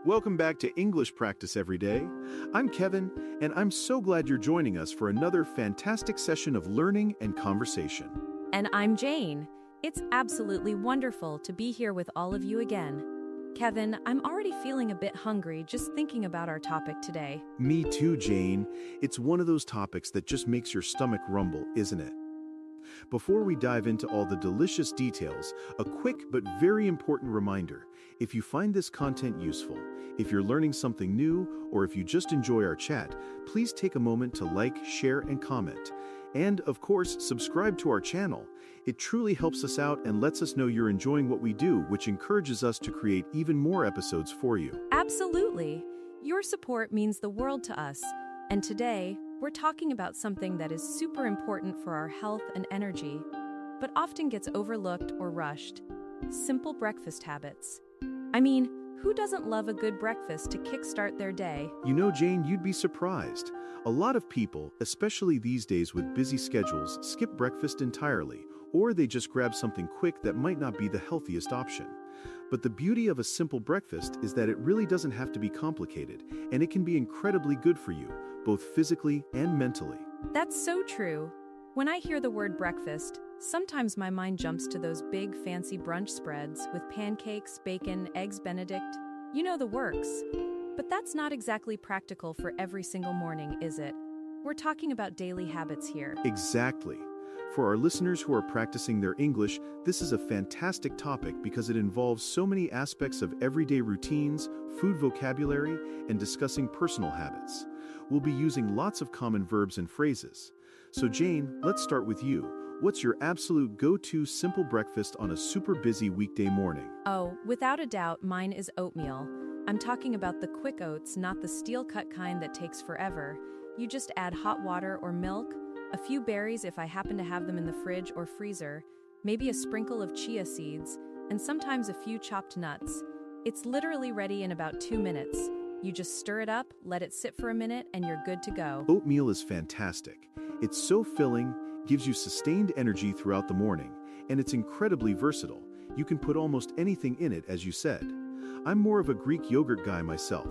Welcome back to English Practice Every Day. I'm Kevin, and I'm so glad you're joining us for another fantastic session of learning and conversation. And I'm Jane. It's absolutely wonderful to be here with all of you again. Kevin, I'm already feeling a bit hungry just thinking about our topic today. Me too, Jane. It's one of those topics that just makes your stomach rumble, isn't it? Before we dive into all the delicious details, a quick but very important reminder. If you find this content useful, if you're learning something new, or if you just enjoy our chat, please take a moment to like, share, and comment. And, of course, subscribe to our channel. It truly helps us out and lets us know you're enjoying what we do, which encourages us to create even more episodes for you. Absolutely. Your support means the world to us. And today, we're talking about something that is super important for our health and energy, but often gets overlooked or rushed. Simple breakfast habits. I mean, who doesn't love a good breakfast to kickstart their day? You know, Jane, you'd be surprised. A lot of people, especially these days with busy schedules, skip breakfast entirely, or they just grab something quick that might not be the healthiest option. But the beauty of a simple breakfast is that it really doesn't have to be complicated, and it can be incredibly good for you, both physically and mentally. That's so true. When I hear the word breakfast, sometimes my mind jumps to those big fancy brunch spreads with pancakes, bacon, eggs Benedict. You know the works. But that's not exactly practical for every single morning, is it? We're talking about daily habits here. Exactly. For our listeners who are practicing their English, this is a fantastic topic because it involves so many aspects of everyday routines, food vocabulary, and discussing personal habits. We'll be using lots of common verbs and phrases. So Jane, let's start with you. What's your absolute go-to simple breakfast on a super busy weekday morning? Oh, without a doubt, mine is oatmeal. I'm talking about the quick oats, not the steel-cut kind that takes forever. You just add hot water or milk, a few berries if I happen to have them in the fridge or freezer, maybe a sprinkle of chia seeds, and sometimes a few chopped nuts. It's literally ready in about 2 minutes. You just stir it up, let it sit for a minute, and you're good to go. Oatmeal is fantastic. It's so filling, gives you sustained energy throughout the morning, and it's incredibly versatile. You can put almost anything in it, as you said. I'm more of a Greek yogurt guy myself.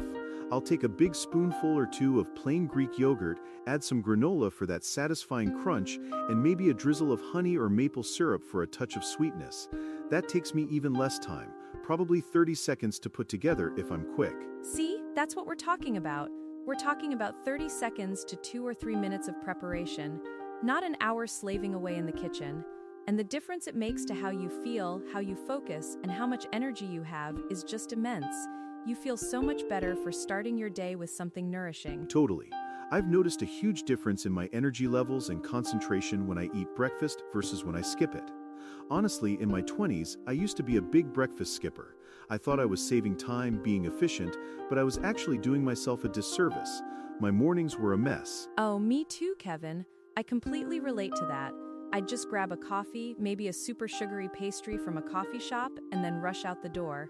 I'll take a big spoonful or two of plain Greek yogurt, add some granola for that satisfying crunch, and maybe a drizzle of honey or maple syrup for a touch of sweetness. That takes me even less time, probably 30 seconds to put together if I'm quick. See, that's what we're talking about. We're talking about 30 seconds to 2 or 3 minutes of preparation, not an hour slaving away in the kitchen. And the difference it makes to how you feel, how you focus, and how much energy you have is just immense. You feel so much better for starting your day with something nourishing. Totally. I've noticed a huge difference in my energy levels and concentration when I eat breakfast versus when I skip it. Honestly, in my 20s, I used to be a big breakfast skipper. I thought I was saving time, being efficient, but I was actually doing myself a disservice. My mornings were a mess. Oh, me too, Kevin. I completely relate to that. I'd just grab a coffee, maybe a super sugary pastry from a coffee shop, and then rush out the door.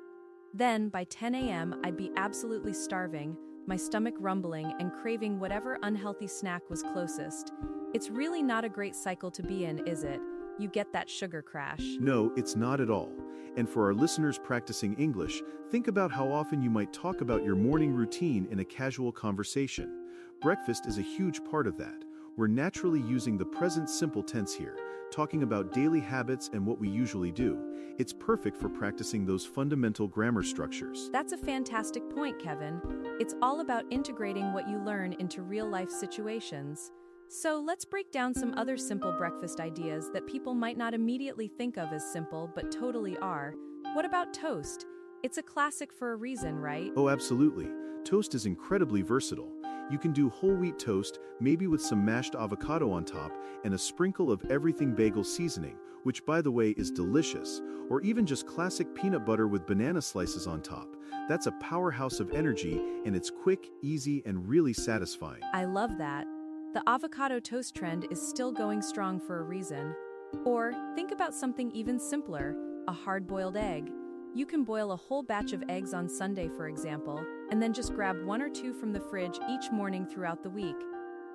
Then, by 10 a.m., I'd be absolutely starving, my stomach rumbling and craving whatever unhealthy snack was closest. It's really not a great cycle to be in, is it? You get that sugar crash. No, it's not at all. And for our listeners practicing English, think about how often you might talk about your morning routine in a casual conversation. Breakfast is a huge part of that. We're naturally using the present simple tense here, talking about daily habits and what we usually do. It's perfect for practicing those fundamental grammar structures. That's a fantastic point, Kevin. It's all about integrating what you learn into real-life situations. So let's break down some other simple breakfast ideas that people might not immediately think of as simple, but totally are. What about toast? It's a classic for a reason, right? Oh, absolutely. Toast is incredibly versatile. You can do whole wheat toast, maybe with some mashed avocado on top, and a sprinkle of everything bagel seasoning, which by the way is delicious, or even just classic peanut butter with banana slices on top. That's a powerhouse of energy, and it's quick, easy, and really satisfying. I love that. The avocado toast trend is still going strong for a reason. Or think about something even simpler, a hard-boiled egg. You can boil a whole batch of eggs on Sunday, for example, and then just grab 1 or 2 from the fridge each morning throughout the week.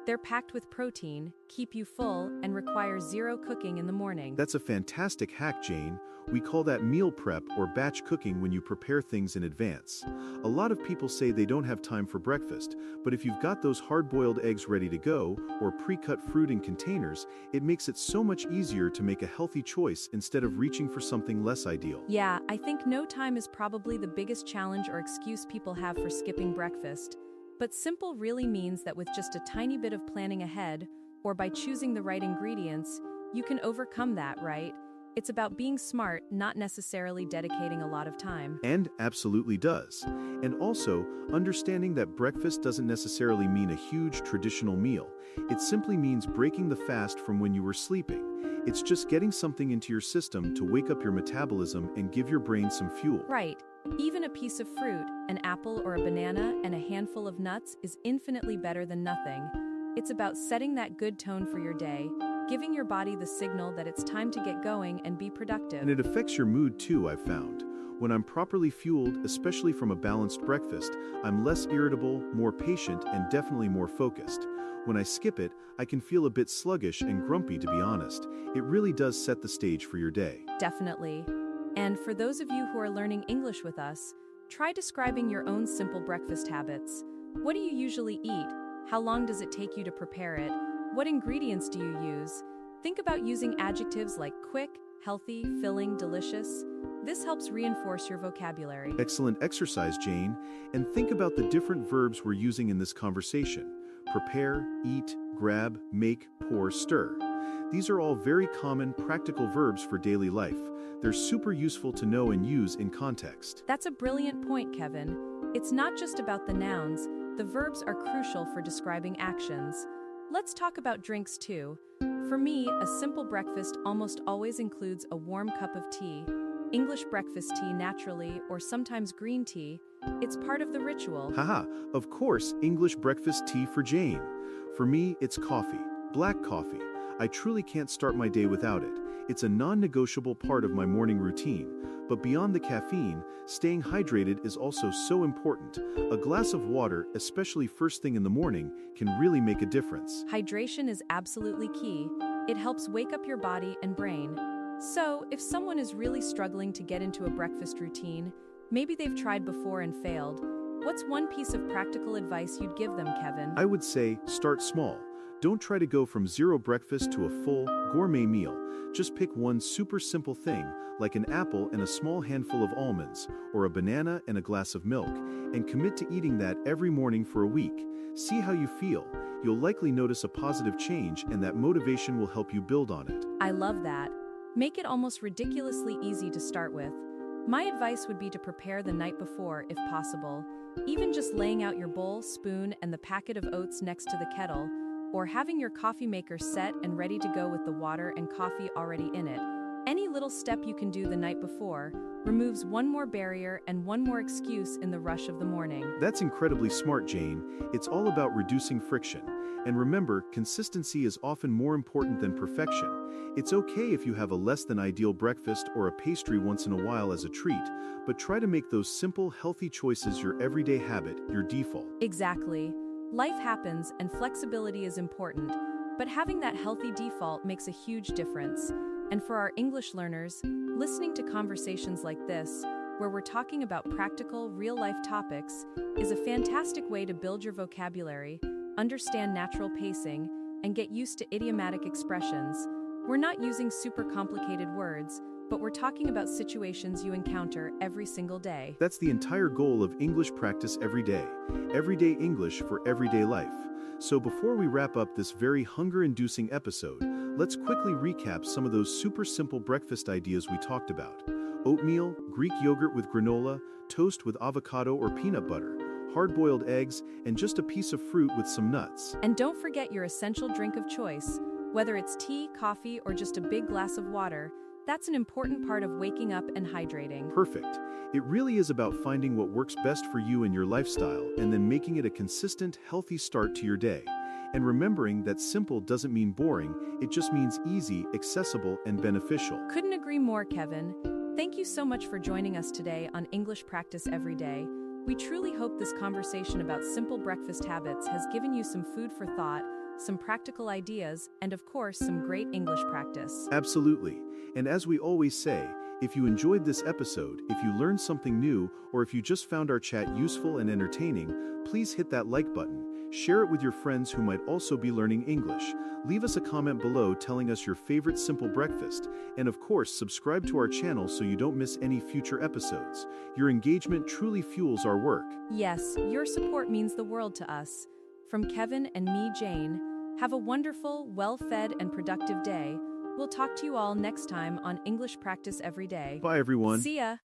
They're packed with protein, keep you full, and require zero cooking in the morning. That's a fantastic hack, Jane. We call that meal prep or batch cooking when you prepare things in advance. A lot of people say they don't have time for breakfast, but if you've got those hard-boiled eggs ready to go or pre-cut fruit in containers, it makes it so much easier to make a healthy choice instead of reaching for something less ideal. Yeah, I think no time is probably the biggest challenge or excuse people have for skipping breakfast. But simple really means that with just a tiny bit of planning ahead, or by choosing the right ingredients, you can overcome that, right? It's about being smart, not necessarily dedicating a lot of time. And absolutely does. And also, understanding that breakfast doesn't necessarily mean a huge traditional meal. It simply means breaking the fast from when you were sleeping. It's just getting something into your system to wake up your metabolism and give your brain some fuel. Right. Even a piece of fruit, an apple or a banana, and a handful of nuts is infinitely better than nothing. It's about setting that good tone for your day, giving your body the signal that it's time to get going and be productive. And it affects your mood too, I've found. When I'm properly fueled, especially from a balanced breakfast, I'm less irritable, more patient, and definitely more focused. When I skip it, I can feel a bit sluggish and grumpy, to be honest. It really does set the stage for your day. Definitely. And for those of you who are learning English with us, try describing your own simple breakfast habits. What do you usually eat? How long does it take you to prepare it? What ingredients do you use? Think about using adjectives like quick, healthy, filling, delicious. This helps reinforce your vocabulary. Excellent exercise, Jane. And think about the different verbs we're using in this conversation. Prepare, eat, grab, make, pour, stir. These are all very common, practical verbs for daily life. They're super useful to know and use in context. That's a brilliant point, Kevin. It's not just about the nouns. The verbs are crucial for describing actions. Let's talk about drinks too. For me, a simple breakfast almost always includes a warm cup of tea. English breakfast tea naturally, or sometimes green tea. It's part of the ritual. Haha, of course, English breakfast tea for Jane. For me, it's coffee, black coffee. I truly can't start my day without it. It's a non-negotiable part of my morning routine. But beyond the caffeine, staying hydrated is also so important. A glass of water, especially first thing in the morning, can really make a difference. Hydration is absolutely key. It helps wake up your body and brain. So, if someone is really struggling to get into a breakfast routine, maybe they've tried before and failed, what's one piece of practical advice you'd give them, Kevin? I would say, start small. Don't try to go from zero breakfast to a full, gourmet meal. Just pick one super simple thing, like an apple and a small handful of almonds, or a banana and a glass of milk, and commit to eating that every morning for a week. See how you feel. You'll likely notice a positive change, and that motivation will help you build on it. I love that. Make it almost ridiculously easy to start with. My advice would be to prepare the night before, if possible. Even just laying out your bowl, spoon, and the packet of oats next to the kettle, or having your coffee maker set and ready to go with the water and coffee already in it. Any little step you can do the night before removes one more barrier and one more excuse in the rush of the morning. That's incredibly smart, Jane. It's all about reducing friction. And remember, consistency is often more important than perfection. It's okay if you have a less than ideal breakfast or a pastry once in a while as a treat, but try to make those simple, healthy choices your everyday habit, your default. Exactly. Life happens and flexibility is important, but having that healthy default makes a huge difference. And for our English learners, listening to conversations like this, where we're talking about practical, real-life topics, is a fantastic way to build your vocabulary, understand natural pacing, and get used to idiomatic expressions. We're not using super complicated words, but we're talking about situations you encounter every single day. That's the entire goal of English practice every day. Everyday English for everyday life. So before we wrap up this very hunger-inducing episode, let's quickly recap some of those super simple breakfast ideas we talked about. Oatmeal, Greek yogurt with granola, toast with avocado or peanut butter, hard-boiled eggs, and just a piece of fruit with some nuts. And don't forget your essential drink of choice. Whether it's tea, coffee, or just a big glass of water, that's an important part of waking up and hydrating. Perfect. It really is about finding what works best for you and your lifestyle, and then making it a consistent, healthy start to your day. And remembering that simple doesn't mean boring, it just means easy, accessible, and beneficial. Couldn't agree more, Kevin. Thank you so much for joining us today on English Practice Every Day. We truly hope this conversation about simple breakfast habits has given you some food for thought, some practical ideas, and of course, some great English practice. Absolutely. And as we always say, if you enjoyed this episode, if you learned something new, or if you just found our chat useful and entertaining, please hit that like button. Share it with your friends who might also be learning English. Leave us a comment below telling us your favorite simple breakfast. And of course, subscribe to our channel so you don't miss any future episodes. Your engagement truly fuels our work. Yes, your support means the world to us. From Kevin and me, Jane, have a wonderful, well-fed, and productive day. We'll talk to you all next time on English Practice Every Day. Bye, everyone. See ya!